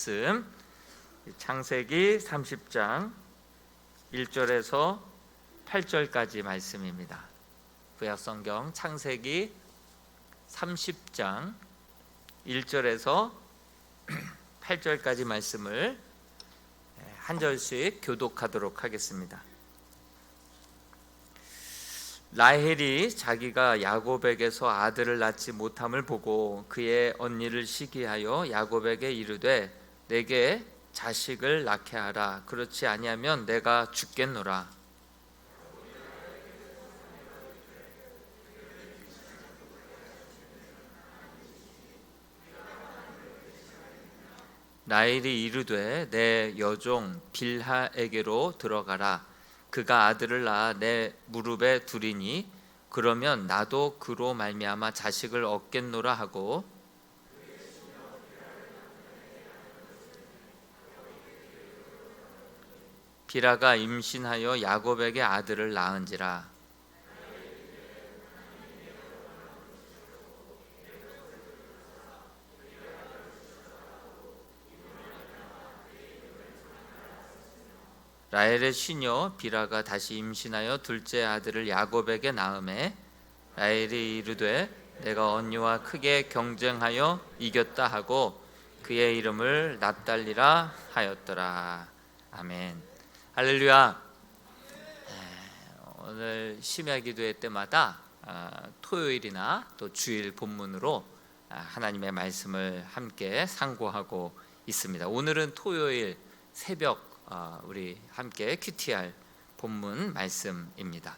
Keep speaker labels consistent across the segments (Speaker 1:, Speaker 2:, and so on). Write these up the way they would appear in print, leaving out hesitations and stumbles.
Speaker 1: 말씀 창세기 30장 1절에서 8절까지 말씀입니다. 구약성경 창세기 30장 1절에서 8절까지 말씀을 한 절씩 교독하도록 하겠습니다. 라헬이 자기가 야곱에게서 아들을 낳지 못함을 보고 그의 언니를 시기하여 야곱에게 이르되 내게 자식을 낳게 하라. 그렇지 아니하면 내가 죽겠노라. 라헬이 이르되 내 여종 빌하에게로 들어가라. 그가 아들을 낳아 내 무릎에 두리니 그러면 나도 그로 말미암아 자식을 얻겠노라 하고 빌하가 임신하여 야곱에게 아들을 낳은지라. 라헬의 시녀 빌하가 다시 임신하여 둘째 아들을 야곱에게 낳음에 라헬이 이르되 내가 언니와 크게 경쟁하여 이겼다 하고 그의 이름을 납달리라 하였더라. 아멘. 할렐루야. 오늘 심야 기도회 때마다 토요일이나 또 주일 본문으로 하나님의 말씀을 함께 상고하고 있습니다. 오늘은 토요일 새벽 우리 함께 QTR 본문 말씀입니다.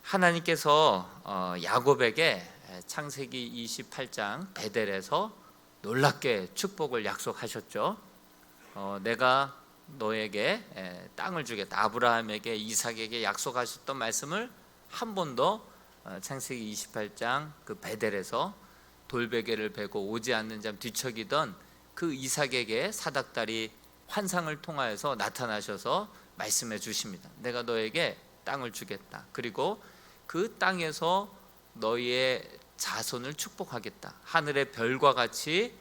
Speaker 1: 하나님께서 야곱에게 창세기 28장 베델에서 놀랍게 축복을 약속하셨죠. 내가 너에게 땅을 주겠다. 아브라함에게 이삭에게 약속하셨던 말씀을 한 번 더 창세기 28장 그 베델에서 돌베개를 베고 오지 않는 잠 뒤척이던 그 이삭에게 사닥다리 환상을 통하여서 나타나셔서 말씀해 주십니다. 내가 너에게 땅을 주겠다. 그리고 그 땅에서 너희의 자손을 축복하겠다. 하늘의 별과 같이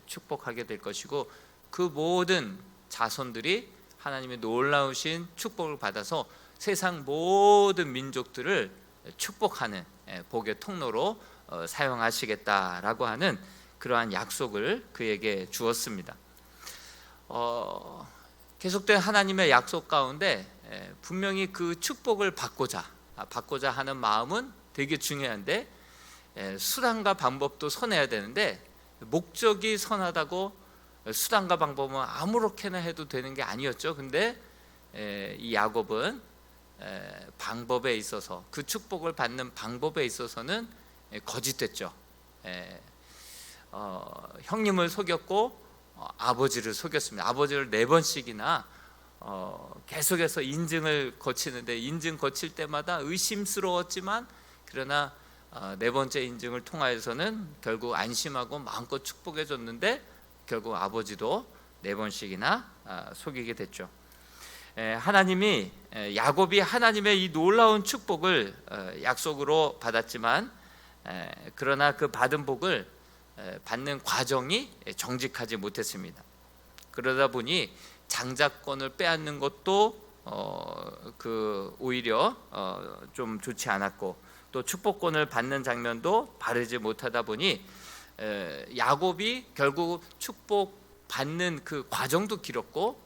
Speaker 1: 축복하게 될 것이고 그 모든 자손들이 하나님의 놀라우신 축복을 받아서 세상 모든 민족들을 축복하는 복의 통로로 사용하시겠다라고 하는 그러한 약속을 그에게 주었습니다. 계속된 하나님의 약속 가운데 분명히 그 축복을 받고자 하는 마음은 되게 중요한데 수단과 방법도 선해야 되는데 목적이 선하다고 수단과 방법은 아무렇게나 해도 되는 게 아니었죠. 근데 이 야곱은 방법에 있어서 그 축복을 받는 방법에 있어서는 거짓됐죠. 형님을 속였고 아버지를 속였습니다. 아버지를 4번씩이나 계속해서 인증을 거치는데 인증 거칠 때마다 의심스러웠지만 그러나 4번째 인증을 통하여서는 결국 안심하고 마음껏 축복해 줬는데 결국 아버지도 4번씩이나 속이게 됐죠. 하나님이 야곱이 하나님의 이 놀라운 축복을 약속으로 받았지만 그러나 그 받은 복을 받는 과정이 정직하지 못했습니다. 그러다 보니 장자권을 빼앗는 것도 오히려 좀 좋지 않았고 또 축복권을 받는 장면도 바르지 못하다 보니 야곱이 결국 축복받는 그 과정도 길었고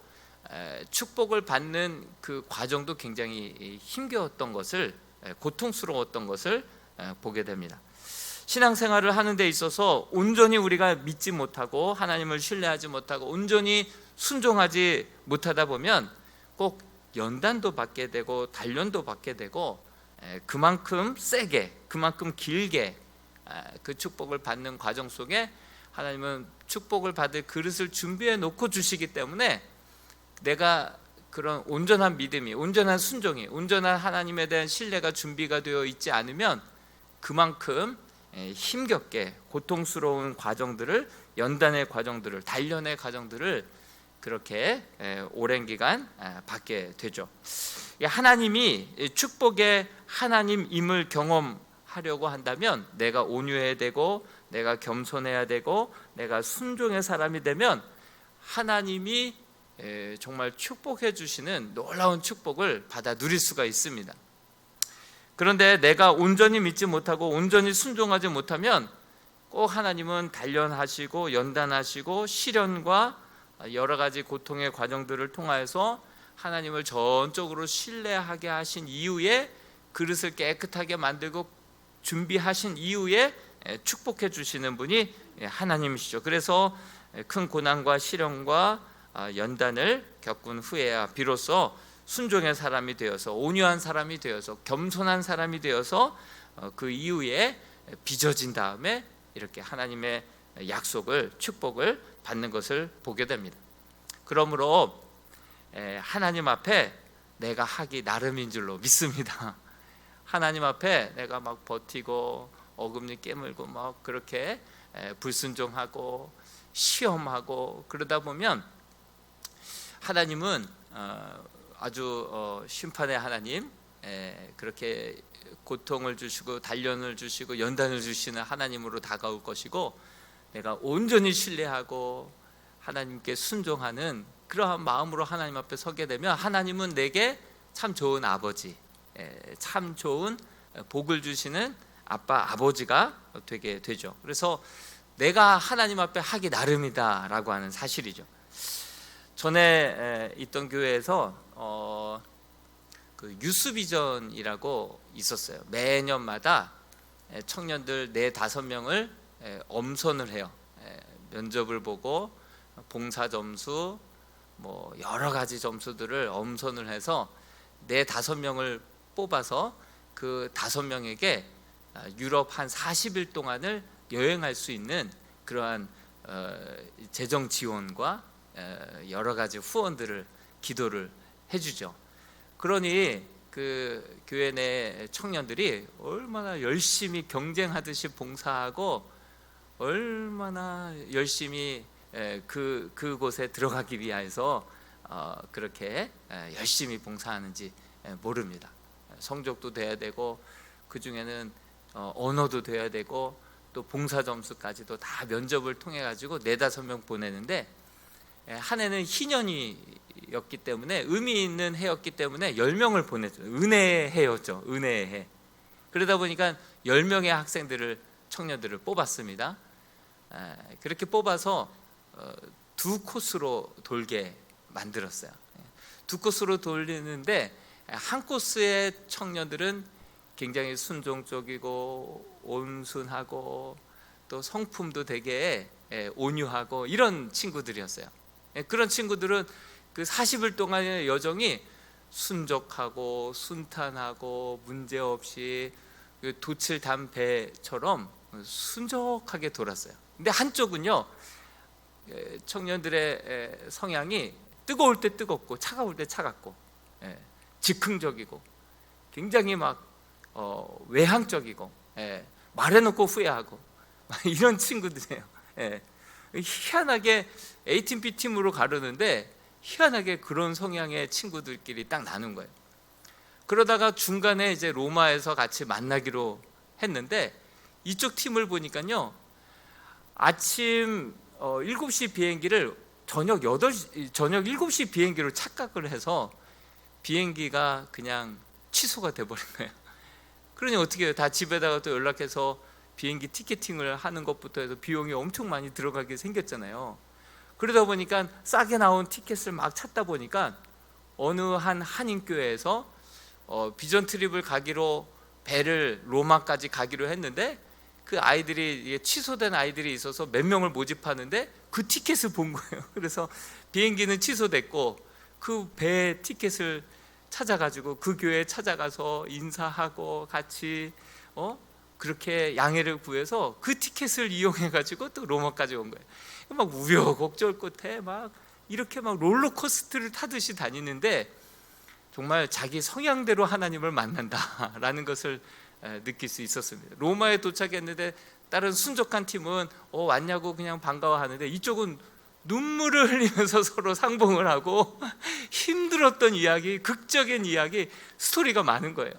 Speaker 1: 축복을 받는 그 과정도 굉장히 힘겨웠던 것을 고통스러웠던 것을 보게 됩니다. 신앙생활을 하는 데 있어서 온전히 우리가 믿지 못하고 하나님을 신뢰하지 못하고 온전히 순종하지 못하다 보면 꼭 연단도 받게 되고 단련도 받게 되고 그만큼 세게 그만큼 길게 그 축복을 받는 과정 속에 하나님은 축복을 받을 그릇을 준비해 놓고 주시기 때문에 내가 그런 온전한 믿음이 온전한 순종이 온전한 하나님에 대한 신뢰가 준비가 되어 있지 않으면 그만큼 힘겹게 고통스러운 과정들을 연단의 과정들을 단련의 과정들을 그렇게 오랜 기간 받게 되죠. 하나님이 축복의 하나님임을 경험하려고 한다면 내가 온유해야 되고 내가 겸손해야 되고 내가 순종의 사람이 되면 하나님이 정말 축복해 주시는 놀라운 축복을 받아 누릴 수가 있습니다. 그런데 내가 온전히 믿지 못하고 온전히 순종하지 못하면 꼭 하나님은 단련하시고 연단하시고 시련과 여러 가지 고통의 과정들을 통하여서 하나님을 전적으로 신뢰하게 하신 이후에 그릇을 깨끗하게 만들고 준비하신 이후에 축복해 주시는 분이 하나님이시죠. 그래서 큰 고난과 시련과 연단을 겪은 후에야 비로소 순종의 사람이 되어서 온유한 사람이 되어서 겸손한 사람이 되어서 그 이후에 빚어진 다음에 이렇게 하나님의 약속을 축복을 받는 것을 보게 됩니다. 그러므로 하나님 앞에 내가 하기 나름인 줄로 믿습니다. 하나님 앞에 내가 막 버티고 어금니 깨물고 막 그렇게 불순종하고 시험하고 그러다 보면 하나님은 아주 심판의 하나님, 그렇게 고통을 주시고 단련을 주시고 연단을 주시는 하나님으로 다가올 것이고, 내가 온전히 신뢰하고 하나님께 순종하는 그러한 마음으로 하나님 앞에 서게 되면 하나님은 내게 참 좋은 아버지, 참 좋은 복을 주시는 아빠, 아버지가 되게 되죠. 그래서 내가 하나님 앞에 하기 나름이다 라고 하는 사실이죠. 전에 있던 교회에서 그 유스비전이라고 있었어요. 매년마다 청년들 4-5명을 엄선을 해요. 면접을 보고 봉사 점수 뭐 여러 가지 점수들을 엄선을 해서 4-5명을 뽑아서 그 5명에게 유럽 한 40일 동안을 여행할 수 있는 그러한 재정 지원과 여러 가지 후원들을 기도를 해주죠. 그러니 그 교회 내 청년들이 얼마나 열심히 경쟁하듯이 봉사하고 얼마나 열심히 그곳에 들어가기 위해서 그렇게 열심히 봉사하는지 모릅니다. 성적도 돼야 되고 그 중에는 언어도 돼야 되고 또 봉사 점수까지도 다 면접을 통해 가지고 4-5명 보내는데, 한 해는 희년이었기 때문에 의미 있는 해였기 때문에 10명을 보냈죠. 은혜의 해였죠. 은혜의 해. 그러다 보니까 10명의 학생들을, 청년들을 뽑았습니다. 그렇게 뽑아서 2코스로 돌게 만들었어요. 2코스로 돌리는데 한 코스의 청년들은 굉장히 순종적이고 온순하고 또 성품도 되게 온유하고 이런 친구들이었어요. 그런 친구들은 그 40일 동안의 여정이 순적하고 순탄하고 문제없이 돛을 단 배처럼 순적하게 돌았어요. 근데 한쪽은요, 청년들의 성향이 뜨거울 때 뜨겁고 차가울 때 차갑고 즉흥적이고 굉장히 막 외향적이고 말해놓고 후회하고 이런 친구들이에요. 희한하게 A팀, B팀으로 가르는데 희한하게 그런 성향의 친구들끼리 딱 나눈 거예요. 그러다가 중간에 이제 로마에서 같이 만나기로 했는데, 이쪽 팀을 보니까요, 아침 7시 비행기를 저녁 7시 비행기로 착각을 해서 비행기가 그냥 취소가 돼버린 거예요. 그러니 어떻게 해요? 다 집에다가 또 연락해서 비행기 티켓팅을 하는 것부터 해서 비용이 엄청 많이 들어가게 생겼잖아요. 그러다 보니까 싸게 나온 티켓을 막 찾다 보니까 어느 한 한인교회에서 비전 트립을 가기로 배를 로마까지 가기로 했는데, 그 아이들이 취소된 아이들이 있어서 몇 명을 모집하는데 그 티켓을 본 거예요. 그래서 비행기는 취소됐고 그 배 티켓을 찾아가지고 그 교회에 찾아가서 인사하고 같이 그렇게 양해를 구해서 그 티켓을 이용해가지고 또 로마까지 온 거예요. 막 우여곡절 끝에 막 이렇게 막 롤러코스터를 타듯이 다니는데 정말 자기 성향대로 하나님을 만난다라는 것을 느낄 수 있었습니다. 로마에 도착했는데 다른 순적한 팀은 왔냐고 그냥 반가워하는데, 이쪽은 눈물을 흘리면서 서로 상봉을 하고 힘들었던 이야기, 극적인 이야기, 스토리가 많은 거예요.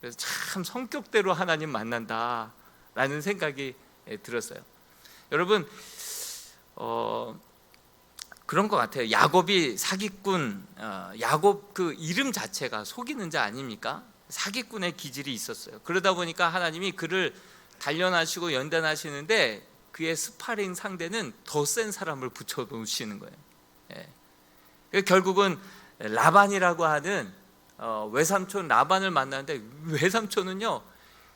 Speaker 1: 그래서 참 성격대로 하나님 만난다라는 생각이 들었어요. 여러분, 그런 것 같아요. 야곱이 사기꾼, 야곱 그 이름 자체가 속이는 자 아닙니까? 사기꾼의 기질이 있었어요. 그러다 보니까 하나님이 그를 단련하시고 연단하시는데 그의 스파링 상대는 더 센 사람을 붙여놓으시는 거예요. 결국은 라반이라고 하는 외삼촌 라반을 만나는데, 외삼촌은요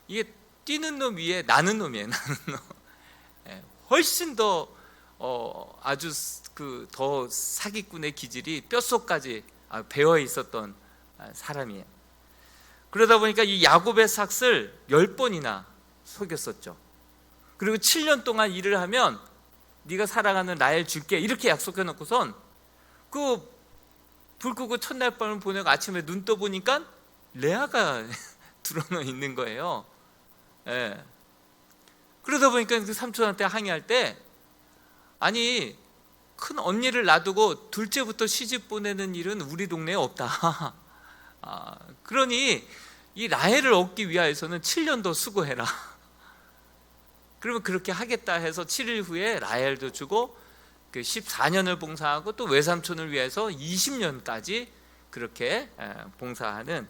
Speaker 1: 이게 뛰는 놈 위에 나는 놈이에요. 나는 놈. 훨씬 더 아주 그 더 사기꾼의 기질이 뼛속까지 배어 있었던 사람이에요. 그러다 보니까 이 야곱의 삭을 10번이나 속였었죠. 그리고 7년 동안 일을 하면 네가 사랑하는 라헬 줄게 이렇게 약속해 놓고선 그 불 끄고 첫날 밤을 보내고 아침에 눈 떠보니까 레아가 드러나 있는 거예요. 그러다 보니까 그 삼촌한테 항의할 때, 아니 큰 언니를 놔두고 둘째부터 시집 보내는 일은 우리 동네에 없다. 그러니 이 라헬을 얻기 위하여서는 7년 더 수고해라. 그러면 그렇게 하겠다 해서 7일 후에 라헬도 주고 그 14년을 봉사하고 또 외삼촌을 위해서 20년까지 그렇게 봉사하는,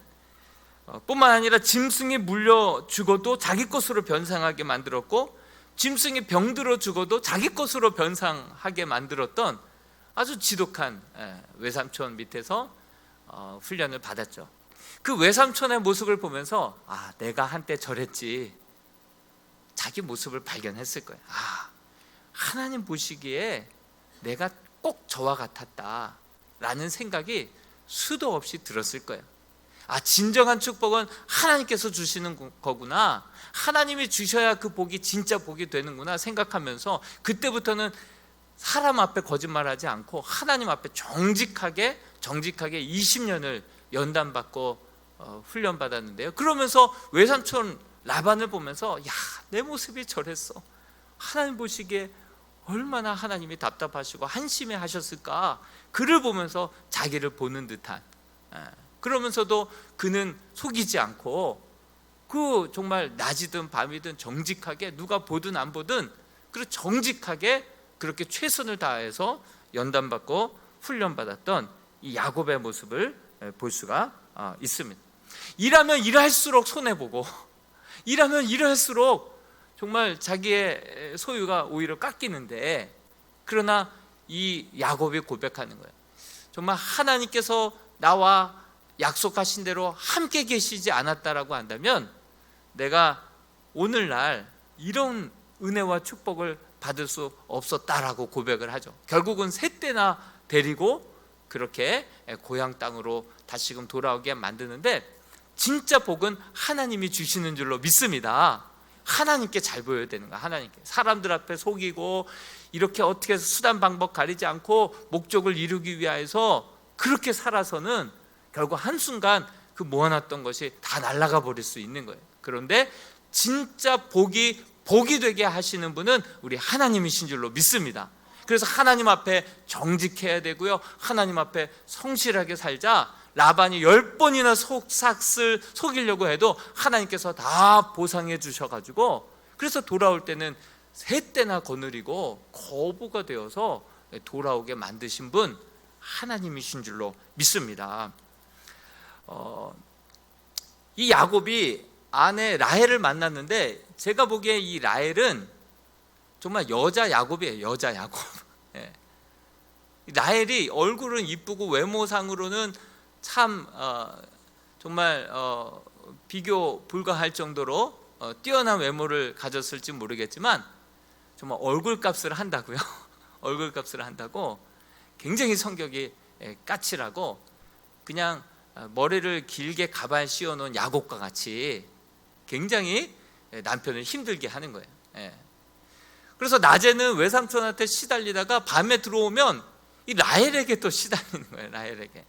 Speaker 1: 뿐만 아니라 짐승이 물려 죽어도 자기 것으로 변상하게 만들었고, 짐승이 병들어 죽어도 자기 것으로 변상하게 만들었던 아주 지독한 외삼촌 밑에서 훈련을 받았죠. 그 외삼촌의 모습을 보면서 내가 한때 저랬지, 자기 모습을 발견했을 거예요. 하나님 보시기에 내가 꼭 저와 같았다라는 생각이 수도 없이 들었을 거예요. 진정한 축복은 하나님께서 주시는 거구나, 하나님이 주셔야 그 복이 진짜 복이 되는구나 생각하면서 그때부터는 사람 앞에 거짓말하지 않고 하나님 앞에 정직하게 20년을 연단받고 훈련받았는데요. 그러면서 외삼촌 라반을 보면서 내 모습이 저랬어, 하나님 보시기에 얼마나 하나님이 답답하시고 한심해 하셨을까, 그를 보면서 자기를 보는 듯한, 그러면서도 그는 속이지 않고 그 정말 낮이든 밤이든 정직하게, 누가 보든 안 보든 그리고 정직하게 그렇게 최선을 다해서 연단받고 훈련받았던 이 야곱의 모습을 볼 수가 있습니다. 일하면 일할수록 손해보고, 일하면 일할수록 정말 자기의 소유가 오히려 깎이는데, 그러나 이 야곱이 고백하는 거예요. 정말 하나님께서 나와 약속하신 대로 함께 계시지 않았다라고 한다면 내가 오늘날 이런 은혜와 축복을 받을 수 없었다라고 고백을 하죠. 결국은 셋째나 데리고 그렇게 고향 땅으로 다시금 돌아오게 만드는데, 진짜 복은 하나님이 주시는 줄로 믿습니다. 하나님께 잘 보여야 되는 거야. 하나님께. 사람들 앞에 속이고 이렇게 어떻게 해서 수단 방법 가리지 않고 목적을 이루기 위해서 그렇게 살아서는 결국 한순간 그 모아놨던 것이 다 날아가 버릴 수 있는 거예요. 그런데 진짜 복이 되게 하시는 분은 우리 하나님이신 줄로 믿습니다. 그래서 하나님 앞에 정직해야 되고요, 하나님 앞에 성실하게 살자. 라반이 10번이나 삭을 속이려고 해도 하나님께서 다 보상해 주셔가지고, 그래서 돌아올 때는 셋째나 거느리고 거부가 되어서 돌아오게 만드신 분 하나님이신 줄로 믿습니다. 이 야곱이 아내 라헬을 만났는데, 제가 보기에 이 라헬은 정말 여자 야곱이에요. 여자 야곱. 라헬이 얼굴은 이쁘고 외모상으로는 참 정말 비교 불가할 정도로 뛰어난 외모를 가졌을지 모르겠지만 정말 얼굴값을 한다고요. 얼굴값을 한다고 굉장히 성격이 까칠하고, 그냥 머리를 길게 가발 씌워놓은 야곱과 같이 굉장히 남편을 힘들게 하는 거예요. 그래서 낮에는 외삼촌한테 시달리다가 밤에 들어오면 이 라헬에게 또 시달리는 거예요. 라헬에게.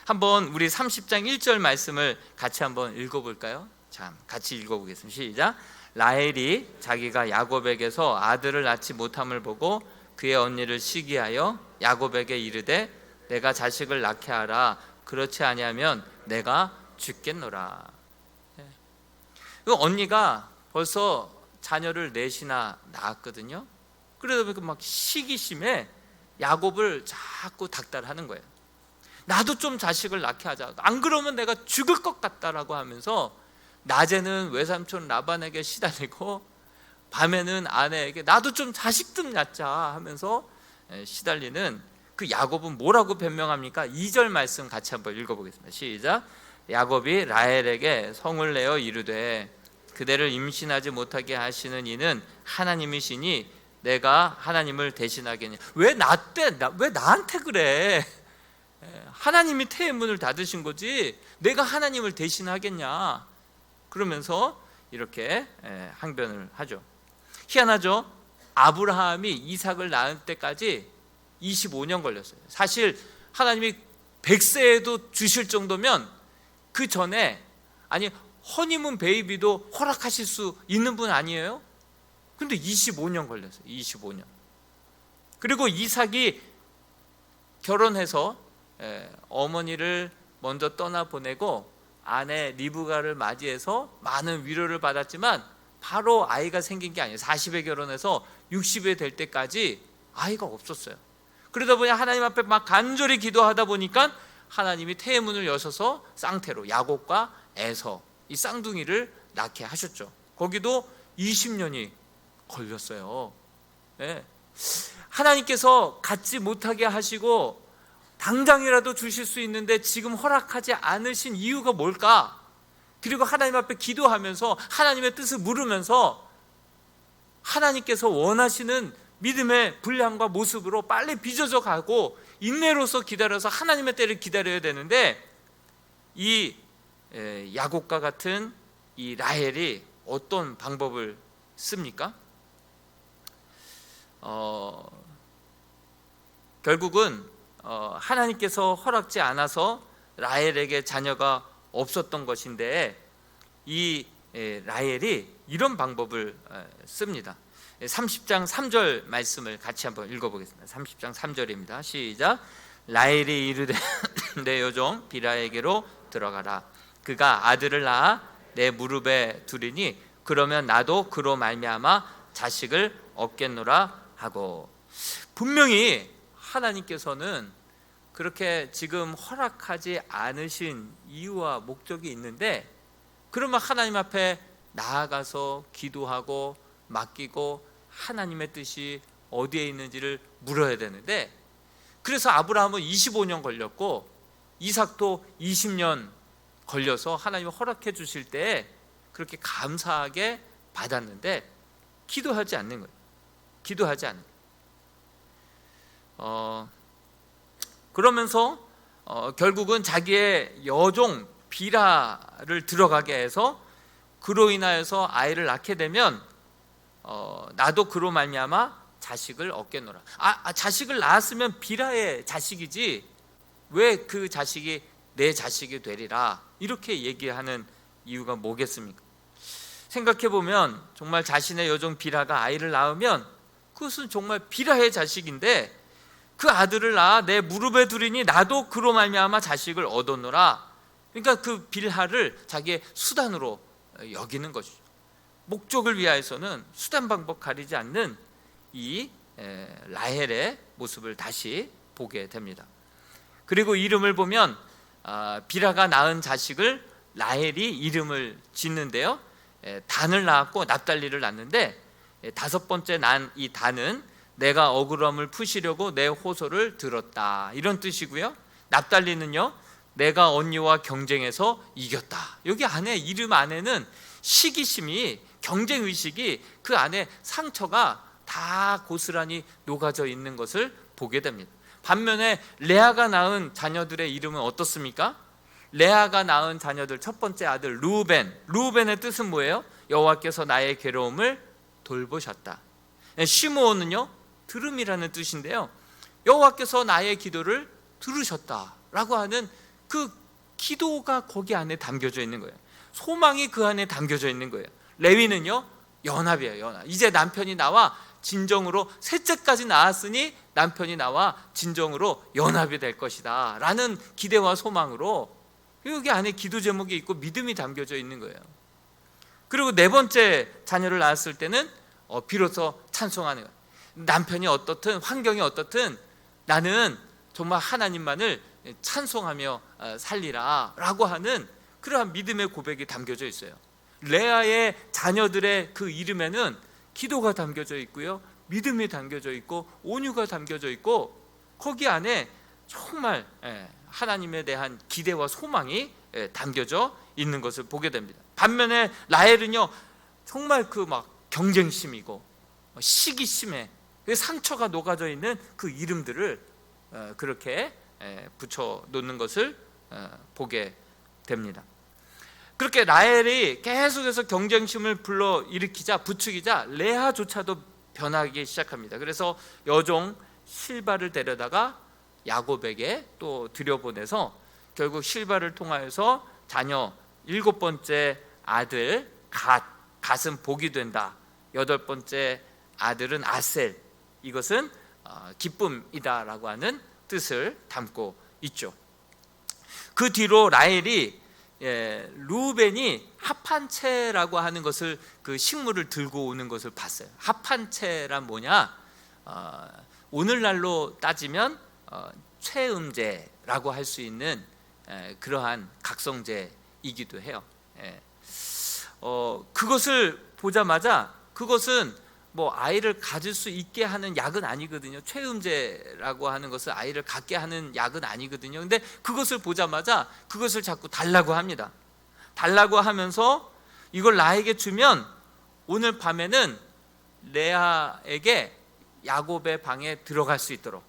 Speaker 1: 한번 우리 30장 1절 말씀을 같이 한번 읽어볼까요? 참, 같이 읽어보겠습니다. 시작. 라헬이 자기가 야곱에게서 아들을 낳지 못함을 보고 그의 언니를 시기하여 야곱에게 이르되 내가 자식을 낳게 하라, 그렇지 아니하면 내가 죽겠노라. 그 언니가 벌써 자녀를 넷이나 낳았거든요. 그러다 보니까 막 시기심에 야곱을 자꾸 닥달하는 거예요. 나도 좀 자식을 낳게 하자. 안 그러면 내가 죽을 것 같다라고 하면서 낮에는 외삼촌 라반에게 시달리고 밤에는 아내에게 나도 좀 자식 좀 낳자 하면서 시달리는 그 야곱은 뭐라고 변명합니까? 2절 말씀 같이 한번 읽어보겠습니다. 시작. 야곱이 라헬에게 성을 내어 이르되 그대를 임신하지 못하게 하시는 이는 하나님이시니 내가 하나님을 대신하겠냐. 왜 나한테 그래? 하나님이 태의 문을 닫으신 거지 내가 하나님을 대신하겠냐. 그러면서 이렇게 항변을 하죠. 희한하죠. 아브라함이 이삭을 낳을 때까지 25년 걸렸어요. 사실 하나님이 100세에도 주실 정도면 그 전에, 아니 허니문 베이비도 허락하실 수 있는 분 아니에요? 근데 25년 걸렸어요. 25년. 그리고 이삭이 결혼해서 어머니를 먼저 떠나보내고 아내 리브가를 맞이해서 많은 위로를 받았지만 바로 아이가 생긴 게 아니에요. 40에 결혼해서 60에 될 때까지 아이가 없었어요. 그러다 보니 하나님 앞에 막 간절히 기도하다 보니까 하나님이 태의 문을 여셔서 쌍태로 야곱과 에서 이 쌍둥이를 낳게 하셨죠. 거기도 20년이 걸렸어요. 네. 하나님께서 갖지 못하게 하시고 당장이라도 주실 수 있는데 지금 허락하지 않으신 이유가 뭘까? 그리고 하나님 앞에 기도하면서 하나님의 뜻을 물으면서 하나님께서 원하시는 믿음의 분량과 모습으로 빨리 빚어져 가고 인내로서 기다려서 하나님의 때를 기다려야 되는데 이 야곱과 같은 이 라헬이 어떤 방법을 씁니까? 결국은 하나님께서 허락지 않아서 라헬에게 자녀가 없었던 것인데 이 라헬이 이런 방법을 씁니다. 30장 3절 말씀을 같이 한번 읽어보겠습니다. 30장 3절입니다. 시작. 라헬이 이르되 내 여종 비라에게로 들어가라. 그가 아들을 낳아 내 무릎에 두리니 그러면 나도 그로 말미암아 자식을 얻겠노라 하고. 분명히 하나님께서는 그렇게 지금 허락하지 않으신 이유와 목적이 있는데 그러면 하나님 앞에 나아가서 기도하고 맡기고 하나님의 뜻이 어디에 있는지를 물어야 되는데, 그래서 아브라함은 25년 걸렸고 이삭도 20년 걸려서 하나님이 허락해 주실 때 그렇게 감사하게 받았는데 기도하지 않는 거예요. 기도하지 않는 거예요. 그러면서 결국은 자기의 여종 비라를 들어가게 해서 그로 인하여서 아이를 낳게 되면 나도 그로 말미암아 자식을 얻겠노라. 자식을 낳았으면 비라의 자식이지 왜 그 자식이 내 자식이 되리라 이렇게 얘기하는 이유가 뭐겠습니까? 생각해보면 정말 자신의 여종 비라가 아이를 낳으면 그것은 정말 비라의 자식인데 그 아들을 낳아 내 무릎에 두리니 나도 그로 말미암아 자식을 얻었노라. 그러니까 그 빌하를 자기의 수단으로 여기는 것이죠. 목적을 위하여서는 수단 방법 가리지 않는 이 라헬의 모습을 다시 보게 됩니다. 그리고 이름을 보면 비라가 낳은 자식을 라헬이 이름을 짓는데요, 단을 낳았고 납달리를 낳는데 다섯 번째 난 이 단은 내가 억울함을 푸시려고 내 호소를 들었다 이런 뜻이고요, 납달리는요 내가 언니와 경쟁해서 이겼다. 여기 안에 이름 안에는 시기심이, 경쟁의식이, 그 안에 상처가 다 고스란히 녹아져 있는 것을 보게 됩니다. 반면에 레아가 낳은 자녀들의 이름은 어떻습니까? 레아가 낳은 자녀들 첫 번째 아들 루벤의 뜻은 뭐예요? 여호와께서 나의 괴로움을 돌보셨다. 시므온은요 들음이라는 뜻인데요, 여호와께서 나의 기도를 들으셨다라고 하는 그 기도가 거기 안에 담겨져 있는 거예요. 소망이 그 안에 담겨져 있는 거예요. 레위는요 연합이에요. 연합. 이제 남편이 나와 진정으로 셋째까지 낳았으니 남편이 나와 진정으로 연합이 될 것이다 라는 기대와 소망으로 여기 안에 기도 제목이 있고 믿음이 담겨져 있는 거예요. 그리고 네 번째 자녀를 낳았을 때는 비로소 찬송하는 거예요. 남편이 어떻든 환경이 어떻든 나는 정말 하나님만을 찬송하며 살리라 라고 하는 그러한 믿음의 고백이 담겨져 있어요. 레아의 자녀들의 그 이름에는 기도가 담겨져 있고요, 믿음이 담겨져 있고 온유가 담겨져 있고, 거기 안에 정말 하나님에 대한 기대와 소망이 담겨져 있는 것을 보게 됩니다. 반면에 라헬은요, 정말 그 막 경쟁심이고 시기심에 상처가 녹아져 있는 그 이름들을 그렇게 붙여 놓는 것을 보게 됩니다. 그렇게 라헬이 계속해서 경쟁심을 불러일으키자, 부추기자 레아조차도 변하기 시작합니다. 그래서 여종 실바를 데려다가 야곱에게 또 들여보내서 결국 실바를 통하여서 자녀 7번째 아들 갓은 복이 된다, 8번째 아들은 아셀, 이것은 기쁨이다라고 하는 뜻을 담고 있죠. 그 뒤로 라헬이 루벤이 합한채라고 하는 것을, 그 식물을 들고 오는 것을 봤어요. 합한채란 뭐냐? 오늘날로 따지면 최음제라고 할 수 있는 그러한 각성제이기도 해요. 그것을 보자마자, 그것은 뭐 아이를 가질 수 있게 하는 약은 아니거든요. 최음제라고 하는 것은 아이를 갖게 하는 약은 아니거든요. 근데 그것을 보자마자 그것을 자꾸 달라고 합니다. 달라고 하면서 이걸 나에게 주면 오늘 밤에는 레아에게 야곱의 방에 들어갈 수 있도록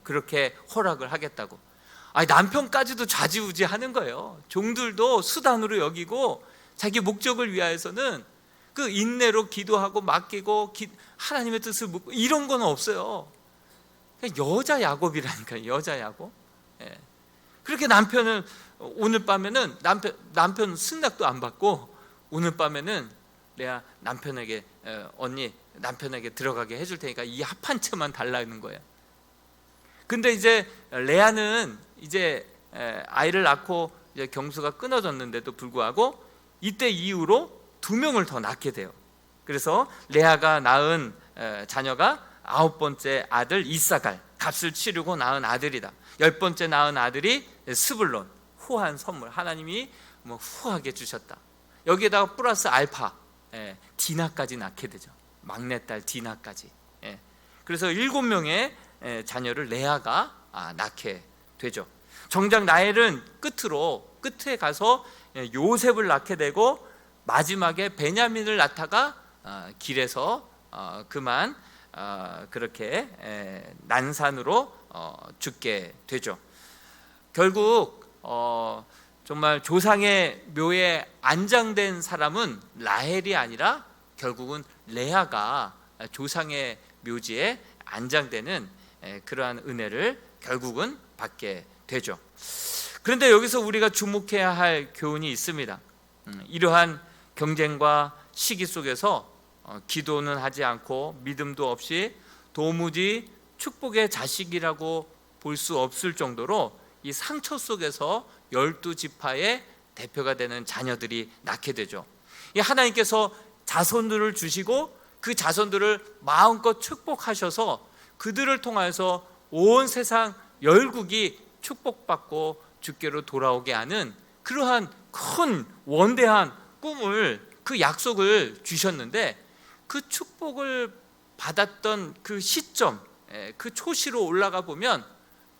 Speaker 1: 그렇게 허락을 하겠다고. 아니, 남편까지도 좌지우지하는 거예요. 종들도 수단으로 여기고 자기 목적을 위하여서는 그 인내로 기도하고 맡기고 하나님의 뜻을 묻고 이런 건 없어요. 여자 야곱이라니까요. 여자 야곱. 그렇게 남편은 오늘 밤에는 남편 승낙도 안 받고 오늘 밤에는 내가 남편에게 언니 남편에게 들어가게 해줄 테니까 이 합한 채만 달라는 거예요. 근데 이제 레아는 이제 아이를 낳고 이제 경수가 끊어졌는데도 불구하고 이때 이후로 2명을 더 낳게 돼요. 그래서 레아가 낳은 자녀가 9번째 아들 이사갈, 값을 치르고 낳은 아들이다. 10번째 낳은 아들이 스불론, 후한 선물, 하나님이 뭐 후하게 주셨다. 여기에다가 플러스 알파, 디나까지 낳게 되죠. 막내딸 디나까지. 그래서 7명의 자녀를 레아가 낳게 되죠. 정작 라헬은 끝에 가서 요셉을 낳게 되고 마지막에 베냐민을 낳다가 길에서 그만 그렇게 난산으로 죽게 되죠. 결국 정말 조상의 묘에 안장된 사람은 라헬이 아니라 결국은 레아가 조상의 묘지에 안장되는 그러한 은혜를 결국은 받게 되죠. 그런데 여기서 우리가 주목해야 할 교훈이 있습니다. 이러한 경쟁과 시기 속에서 기도는 하지 않고 믿음도 없이 도무지 축복의 자식이라고 볼 수 없을 정도로 이 상처 속에서 12지파의 대표가 되는 자녀들이 낳게 되죠. 이 하나님께서 자손들을 주시고 그 자손들을 마음껏 축복하셔서 그들을 통해서 온 세상 열국이 축복받고 주께로 돌아오게 하는 그러한 큰 원대한 꿈을, 그 약속을 주셨는데 그 축복을 받았던 그 시점, 그 초시로 올라가 보면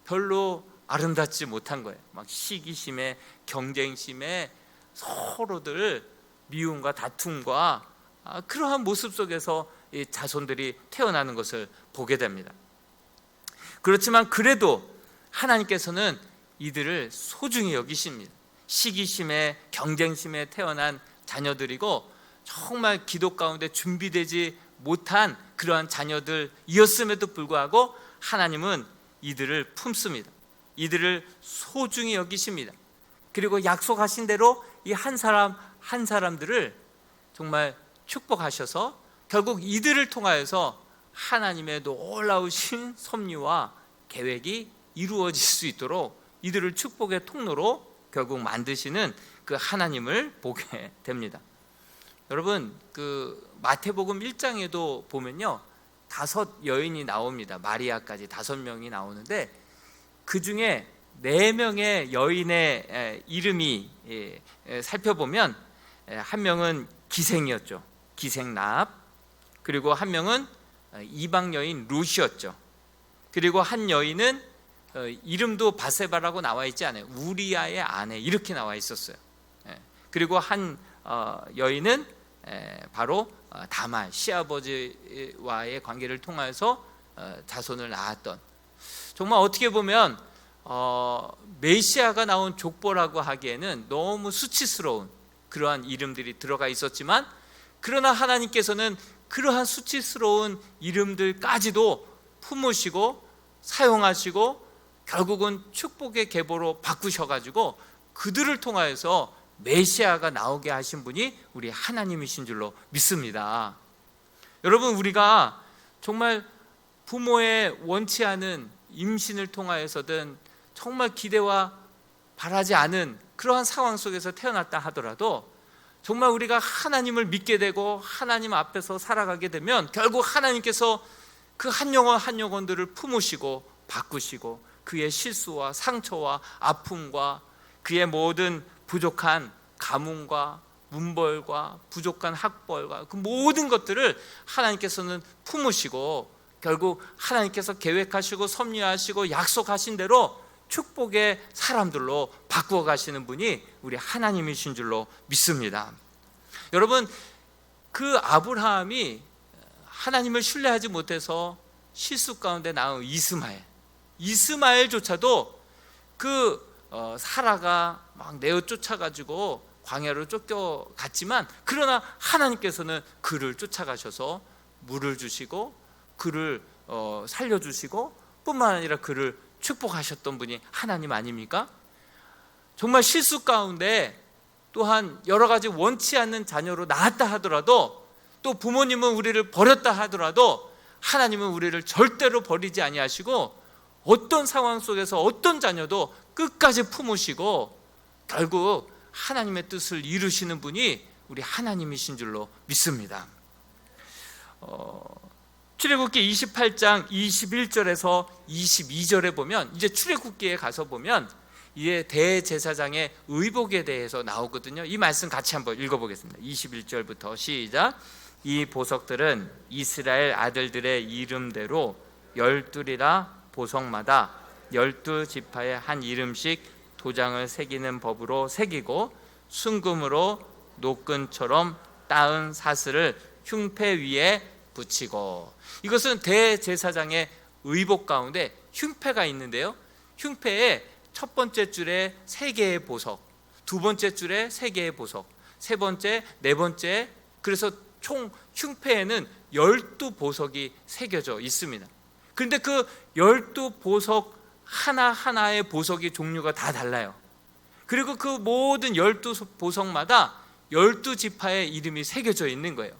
Speaker 1: 별로 아름답지 못한 거예요. 막 시기심에 경쟁심에 서로들 미움과 다툼과 그러한 모습 속에서 이 자손들이 태어나는 것을 보게 됩니다. 그렇지만 그래도 하나님께서는 이들을 소중히 여기십니다. 시기심에 경쟁심에 태어난 자녀들이고 정말 기도 가운데 준비되지 못한 그러한 자녀들이었음에도 불구하고 하나님은 이들을 품습니다. 이들을 소중히 여기십니다. 그리고 약속하신 대로 이 한 사람 한 사람들을 정말 축복하셔서 결국 이들을 통하여서 하나님의 놀라우신 섭리와 계획이 이루어질 수 있도록 이들을 축복의 통로로 결국 만드시는 그 하나님을 보게 됩니다. 여러분, 그 마태복음 1장에도 보면요, 5 여인이 나옵니다. 마리아까지 5명이 나오는데 그 중에 4명의 여인의 이름이 살펴보면 한 명은 기생이었죠. 기생 라합. 그리고 한 명은 이방 여인 룻이었죠. 그리고 한 여인은 이름도 바세바라고 나와 있지 않아요. 우리아의 아내 이렇게 나와 있었어요. 그리고 한 여인은 바로 다말, 시아버지와의 관계를 통해서 자손을 낳았던, 정말 어떻게 보면 메시아가 나온 족보라고 하기에는 너무 수치스러운 그러한 이름들이 들어가 있었지만, 그러나 하나님께서는 그러한 수치스러운 이름들까지도 품으시고 사용하시고 결국은 축복의 계보로 바꾸셔가지고 그들을 통하여서 메시아가 나오게 하신 분이 우리 하나님이신 줄로 믿습니다. 여러분, 우리가 정말 부모의 원치 않은 임신을 통하여서든 정말 기대와 바라지 않은 그러한 상황 속에서 태어났다 하더라도 정말 우리가 하나님을 믿게 되고 하나님 앞에서 살아가게 되면 결국 하나님께서 그 한 영혼 한 영혼들을 품으시고 바꾸시고 그의 실수와 상처와 아픔과 그의 모든 부족한 가문과 문벌과 부족한 학벌과 그 모든 것들을 하나님께서는 품으시고 결국 하나님께서 계획하시고 섭리하시고 약속하신 대로 축복의 사람들로 바꾸어 가시는 분이 우리 하나님이신 줄로 믿습니다. 여러분, 그 아브라함이 하나님을 신뢰하지 못해서 실수 가운데 낳은 이스마엘조차도 그 사라가 막 내어 쫓아가지고 광야로 쫓겨갔지만, 그러나 하나님께서는 그를 쫓아가셔서 물을 주시고 그를 살려주시고 뿐만 아니라 그를 축복하셨던 분이 하나님 아닙니까? 정말 실수 가운데 또한 여러 가지 원치 않는 자녀로 낳았다 하더라도, 또 부모님은 우리를 버렸다 하더라도 하나님은 우리를 절대로 버리지 아니하시고 어떤 상황 속에서 어떤 자녀도 끝까지 품으시고 결국 하나님의 뜻을 이루시는 분이 우리 하나님이신 줄로 믿습니다. 출애굽기 28장 21절에서 22절에 보면, 이제 출애굽기에 가서 보면 이제 대제사장의 의복에 대해서 나오거든요. 이 말씀 같이 한번 읽어보겠습니다. 21절부터 시작. 이 보석들은 이스라엘 아들들의 이름대로 12이라 보석마다 12지파의 한 이름씩 도장을 새기는 법으로 새기고 순금으로 노끈처럼 따은 사슬을 흉패 위에 붙이고. 이것은 대제사장의 의복 가운데 흉패가 있는데요, 흉패에 첫 번째 줄에 3개의 보석, 두 번째 줄에 3개의 보석, 세 번째, 네 번째, 그래서 총 흉패에는 12보석이 새겨져 있습니다. 그런데 그 12보석 하나하나의 보석의 종류가 다 달라요. 그리고 그 모든 12보석마다 12지파의 이름이 새겨져 있는 거예요.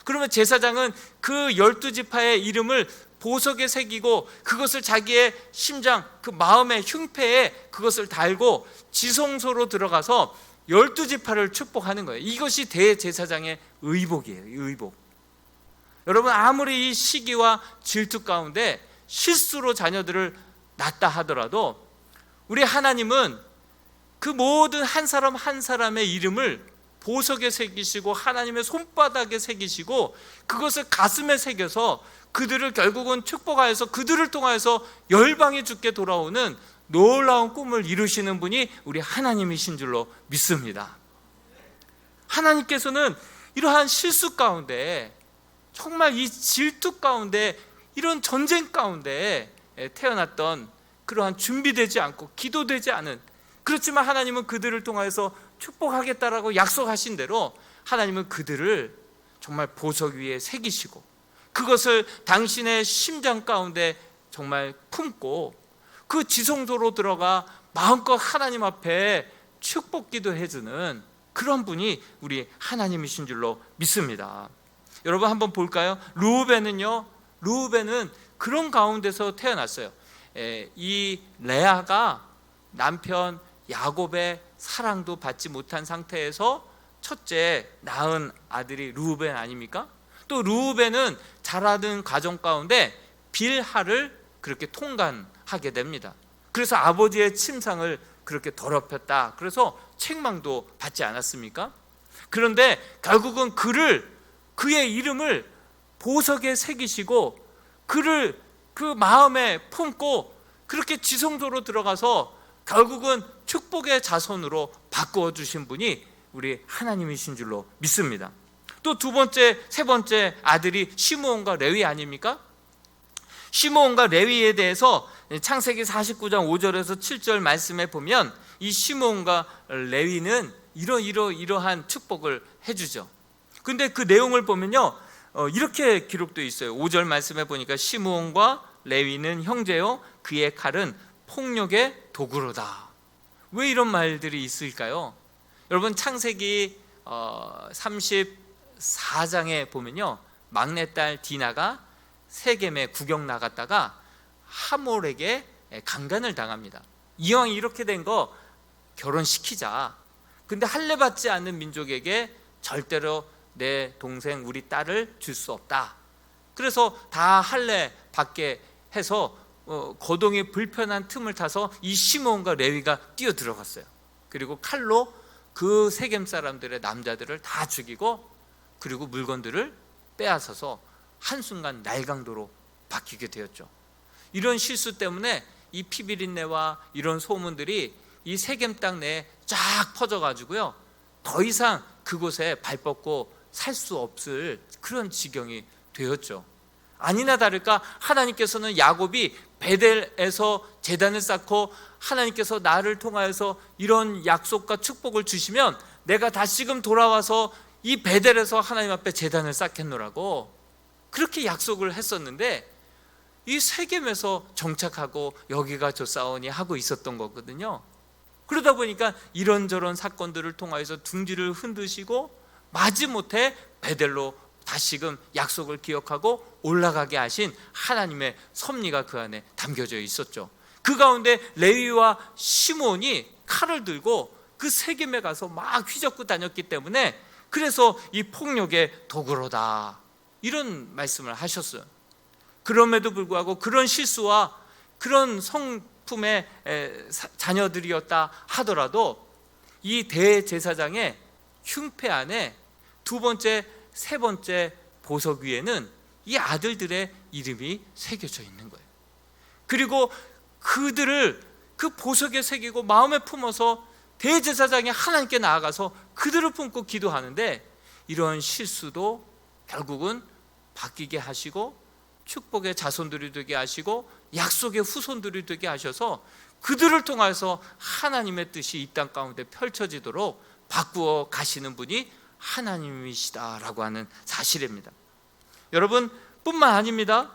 Speaker 1: 그러면 제사장은 그 12지파의 이름을 보석에 새기고 그것을 자기의 심장, 그 마음의 흉패에 그것을 달고 지성소로 들어가서 12지파를 축복하는 거예요. 이것이 대제사장의 의복이에요. 의복. 여러분, 아무리 이 시기와 질투 가운데 실수로 자녀들을 낳았다 하더라도 우리 하나님은 그 모든 한 사람 한 사람의 이름을 보석에 새기시고 하나님의 손바닥에 새기시고 그것을 가슴에 새겨서 그들을 결국은 축복하여서 그들을 통하여서 열방이 주께 돌아오는 놀라운 꿈을 이루시는 분이 우리 하나님이신 줄로 믿습니다. 하나님께서는 이러한 실수 가운데, 정말 이 질투 가운데, 이런 전쟁 가운데 태어났던 그러한 준비되지 않고 기도되지 않은, 그렇지만 하나님은 그들을 통하여서 축복하겠다라고 약속하신 대로 하나님은 그들을 정말 보석 위에 새기시고 그것을 당신의 심장 가운데 정말 품고 그 지성소로 들어가 마음껏 하나님 앞에 축복 기도해주는 그런 분이 우리 하나님이신 줄로 믿습니다. 여러분, 한번 볼까요? 르우벤은 그런 가운데서 태어났어요. 이 레아가 남편 야곱의 사랑도 받지 못한 상태에서 첫째 낳은 아들이 르우벤 아닙니까? 또 르우벤은 자라는 과정 가운데 빌하를 그렇게 통간하게 됩니다. 그래서 아버지의 침상을 그렇게 더럽혔다. 그래서 책망도 받지 않았습니까? 그런데 결국은 그의 이름을 보석에 새기시고 그를 그 마음에 품고 그렇게 지성소로 들어가서 결국은 축복의 자손으로 바꾸어 주신 분이 우리 하나님이신 줄로 믿습니다. 또 두 번째, 세 번째 아들이 시므온과 레위 아닙니까? 시므온과 레위에 대해서 창세기 49장 5절에서 7절 말씀에 보면 이 시므온과 레위는 이러한 축복을 해주죠. 근데 그 내용을 보면요, 이렇게 기록되어 있어요. 5절 말씀에 보니까 시므온과 레위는 형제요, 그의 칼은 폭력의 도구로다. 왜 이런 말들이 있을까요? 여러분, 창세기 34장에 보면요, 막내딸 디나가 세겜에 구경 나갔다가 하몰에게 강간을 당합니다. 이왕 이렇게 된 거 결혼시키자. 근데 할례 받지 않는 민족에게 절대로 내 동생 우리 딸을 줄 수 없다. 그래서 다 할례 받게 해서 거동이 불편한 틈을 타서 이 시므온과 레위가 뛰어 들어갔어요. 그리고 칼로 그 세겜 사람들의 남자들을 다 죽이고 그리고 물건들을 빼앗아서 한순간 날강도로 바뀌게 되었죠. 이런 실수 때문에 이 피비린내와 이런 소문들이 이 세겜 땅 내에 쫙 퍼져가지고요, 더 이상 그곳에 발 뻗고 살 수 없을 그런 지경이 되었죠. 아니나 다를까 하나님께서는 야곱이 베델에서 제단을 쌓고 하나님께서 나를 통하여서 이런 약속과 축복을 주시면 내가 다시금 돌아와서 이 베델에서 하나님 앞에 제단을 쌓겠노라고 그렇게 약속을 했었는데 이 세겜에서 정착하고 여기가 좋사오니 하고 있었던 거거든요. 그러다 보니까 이런저런 사건들을 통하여서 둥지를 흔드시고 마지못해 베델로 다시금 약속을 기억하고 올라가게 하신 하나님의 섭리가 그 안에 담겨져 있었죠. 그 가운데 레위와 시므온이 칼을 들고 그 세겜에 가서 막 휘젓고 다녔기 때문에 그래서 이 폭력의 도구로다, 이런 말씀을 하셨어요. 그럼에도 불구하고 그런 실수와 그런 성품의 자녀들이었다 하더라도 이 대제사장의 흉패 안에 두 번째, 세 번째 보석 위에는 이 아들들의 이름이 새겨져 있는 거예요. 그리고 그들을 그 보석에 새기고 마음에 품어서 대제사장이 하나님께 나아가서 그들을 품고 기도하는데 이런 실수도 결국은 바뀌게 하시고 축복의 자손들이 되게 하시고 약속의 후손들이 되게 하셔서 그들을 통해서 하나님의 뜻이 이 땅 가운데 펼쳐지도록 바꾸어 가시는 분이 하나님이시다라고 하는 사실입니다. 여러분, 뿐만 아닙니다.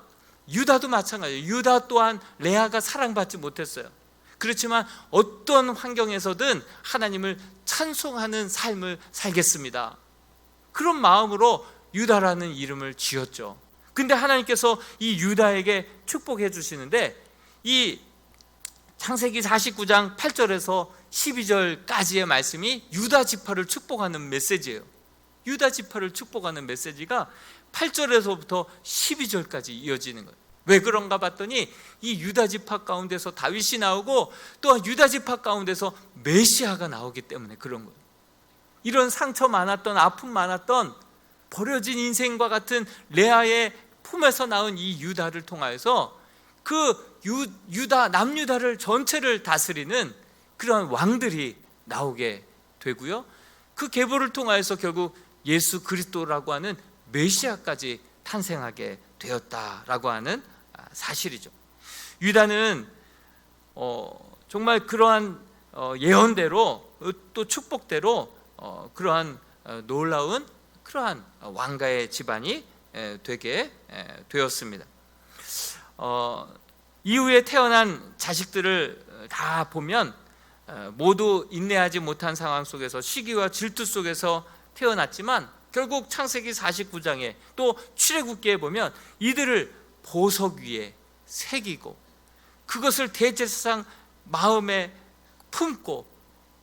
Speaker 1: 유다도 마찬가지예요. 유다 또한 레아가 사랑받지 못했어요. 그렇지만 어떤 환경에서든 하나님을 찬송하는 삶을 살겠습니다, 그런 마음으로 유다라는 이름을 지었죠. 근데 하나님께서 이 유다에게 축복해 주시는데 이 창세기 49장 8절에서 12절까지의 말씀이 유다 지파를 축복하는 메시지예요. 유다 지파를 축복하는 메시지가 8절에서부터 12절까지 이어지는 거예요. 왜 그런가 봤더니 이 유다 지파 가운데서 다윗이 나오고 또 유다 지파 가운데서 메시아가 나오기 때문에 그런 거예요. 이런 상처 많았던, 아픔 많았던, 버려진 인생과 같은 레아의 품에서 나온 이 유다를 통하여서 그 유다, 남유다를 전체를 다스리는 그러한 왕들이 나오게 되고요, 그 계보를 통하여서 결국 예수 그리스도라고 하는 메시아까지 탄생하게 되었다라고 하는 사실이죠. 유다는 정말 그러한 예언대로 또 축복대로 그러한 놀라운 그러한 왕가의 집안이 되게 되었습니다. 이후에 태어난 자식들을 다 보면 모두 인내하지 못한 상황 속에서 시기와 질투 속에서 태어났지만 결국 창세기 49장에 또 출애굽기에 보면 이들을 보석 위에 새기고 그것을 대제사장 마음에 품고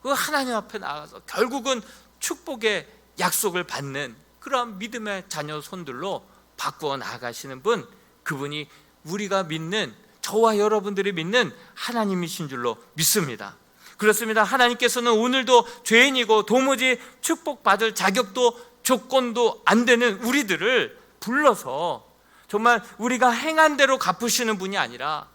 Speaker 1: 그 하나님 앞에 나가서 결국은 축복의 약속을 받는 그러한 믿음의 자녀 손들로 바꾸어 나아가시는 분, 그분이 우리가 믿는, 저와 여러분들이 믿는 하나님이신 줄로 믿습니다. 그렇습니다. 하나님께서는 오늘도 죄인이고 도무지 축복받을 자격도 조건도 안 되는 우리들을 불러서 정말 우리가 행한 대로 갚으시는 분이 아니라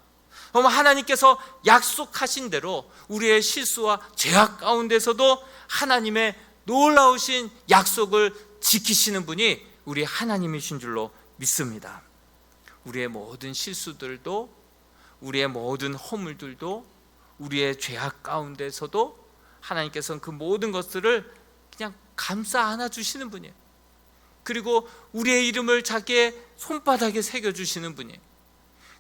Speaker 1: 정말 하나님께서 약속하신 대로 우리의 실수와 죄악 가운데서도 하나님의 놀라우신 약속을 지키시는 분이 우리 하나님이신 줄로 믿습니다. 우리의 모든 실수들도, 우리의 모든 허물들도, 우리의 죄악 가운데서도 하나님께서는 그 모든 것들을 그냥 감싸 안아주시는 분이에요. 그리고 우리의 이름을 자기의 손바닥에 새겨주시는 분이에요.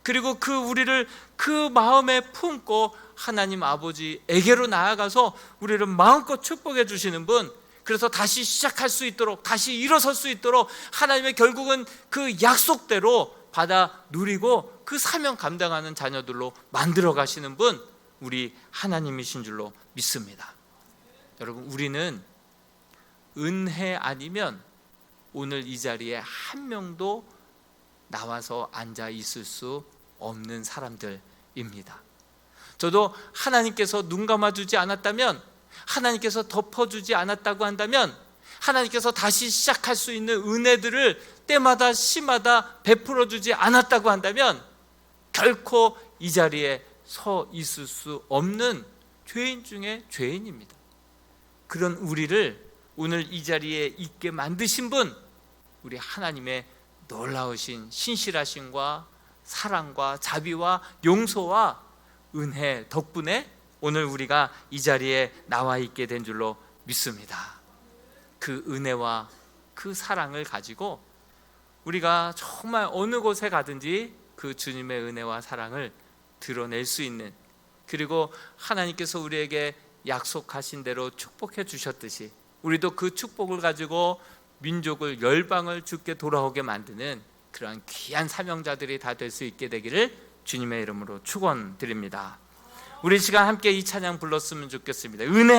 Speaker 1: 그리고 우리를 그 마음에 품고 하나님 아버지에게로 나아가서 우리를 마음껏 축복해 주시는 분, 그래서 다시 시작할 수 있도록, 다시 일어설 수 있도록 하나님의 결국은 그 약속대로 받아 누리고 그 사명 감당하는 자녀들로 만들어 가시는 분, 우리 하나님이신 줄로 믿습니다. 여러분, 우리는 은혜 아니면 오늘 이 자리에 한 명도 나와서 앉아 있을 수 없는 사람들입니다. 저도 하나님께서 눈 감아주지 않았다면, 하나님께서 덮어주지 않았다고 한다면, 하나님께서 다시 시작할 수 있는 은혜들을 때마다 시마다 베풀어주지 않았다고 한다면 결코 이 자리에 서 있을 수 없는 죄인 중에 죄인입니다. 그런 우리를 오늘 이 자리에 있게 만드신 분, 우리 하나님의 놀라우신 신실하심과 사랑과 자비와 용서와 은혜 덕분에 오늘 우리가 이 자리에 나와 있게 된 줄로 믿습니다. 그 은혜와 그 사랑을 가지고 우리가 정말 어느 곳에 가든지 그 주님의 은혜와 사랑을 드러낼 수 있는, 그리고 하나님께서 우리에게 약속하신 대로 축복해 주셨듯이 우리도 그 축복을 가지고 민족을, 열방을 주께 돌아오게 만드는 그러한 귀한 사명자들이 다 될 수 있게 되기를 주님의 이름으로 축원드립니다. 우리 시간 함께 이 찬양 불렀으면 좋겠습니다. 은혜